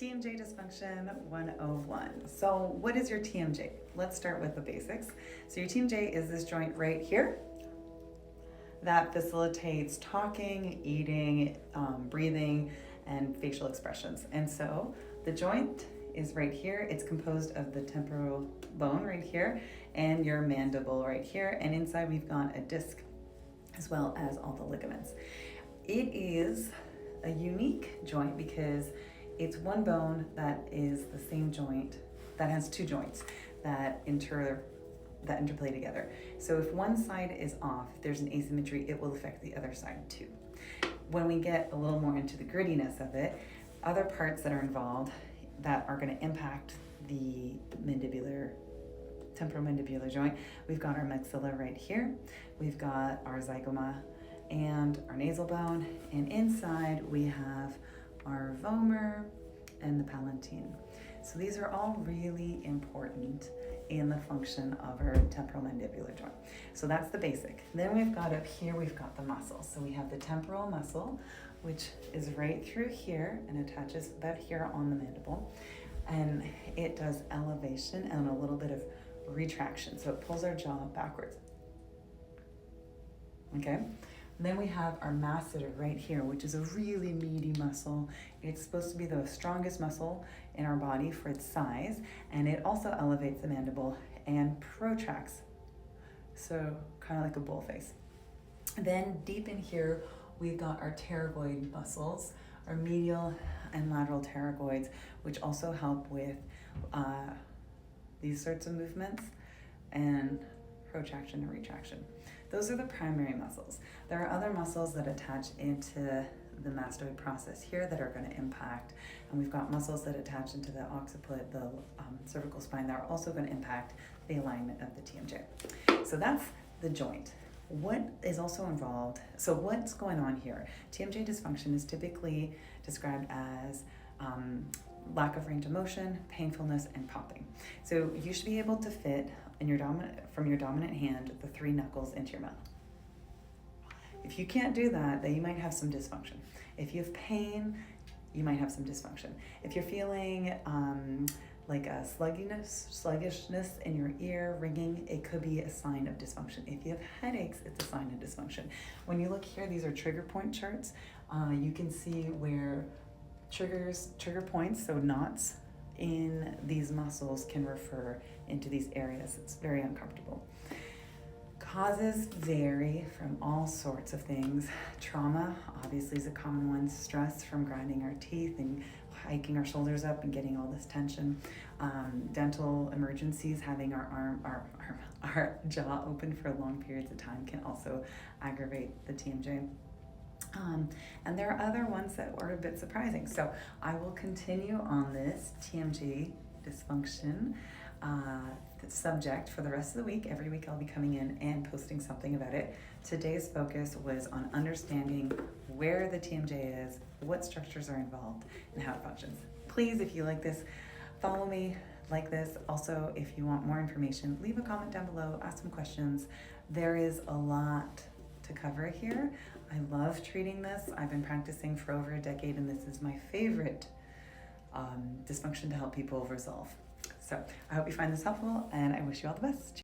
TMJ Dysfunction 101. So what is your TMJ? Let's start with the basics. So your TMJ is this joint right here that facilitates talking, eating, breathing, and facial expressions. And so the joint is right here. It's composed of the temporal bone right here and your mandible right here. And inside we've got a disc as well as all the ligaments. It is a unique joint because it's one bone that is the same joint that has two joints that interplay together. So if one side is off, if there's an asymmetry, it will affect the other side too. When we get a little more into the grittiness of it, other parts that are involved that are going to impact the temporomandibular joint, we've got our maxilla right here, we've got our zygoma and our nasal bone, and inside we have our vomer and the palatine. So these are all really important in the function of our temporomandibular joint. So that's the basic. Then we've got up here, we've got the muscles. So we have the temporal muscle, which is right through here and attaches about here on the mandible. And it does elevation and a little bit of retraction. So it pulls our jaw backwards. Okay? Then we have our masseter right here, which is a really meaty muscle. It's supposed to be the strongest muscle in our body for its size, and it also elevates the mandible and protracts. So kind of like a bull face. Then deep in here, we've got our pterygoid muscles, our medial and lateral pterygoids, which also help with these sorts of movements and protraction and retraction. Those are the primary muscles. There are other muscles that attach into the mastoid process here that are going to impact, and we've got muscles that attach into the occiput, the cervical spine, that are also going to impact the alignment of the TMJ. So that's the joint. What is also involved, so what's going on here? TMJ dysfunction is typically described as lack of range of motion, painfulness, and popping. So you should be able to fit from your dominant hand the 3 knuckles into your mouth. If you can't do that, then you might have some dysfunction. If you have pain, you might have some dysfunction. If you're feeling like a sluggishness in your ear, ringing, it could be a sign of dysfunction. If you have headaches, it's a sign of dysfunction. When you look here, these are trigger point charts. You can see where trigger points, so knots in these muscles, can refer into these areas. It's very uncomfortable. Causes vary from all sorts of things. Trauma, obviously, is a common one. Stress from grinding our teeth and hiking our shoulders up and getting all this tension. Dental emergencies, having our jaw open for long periods of time, can also aggravate the TMJ. And there are other ones that were a bit surprising. So I will continue on this TMJ dysfunction subject for the rest of the week. Every week I'll be coming in and posting something about it. Today's focus was on understanding where the TMJ is, what structures are involved, and how it functions. Please, if you like this, follow me, like this. Also, if you want more information, leave a comment down below, ask some questions. There is a lot to cover here. I love treating this. I've been practicing for over a decade, and this is my favorite dysfunction to help people resolve. So I hope you find this helpful, and I wish you all the best.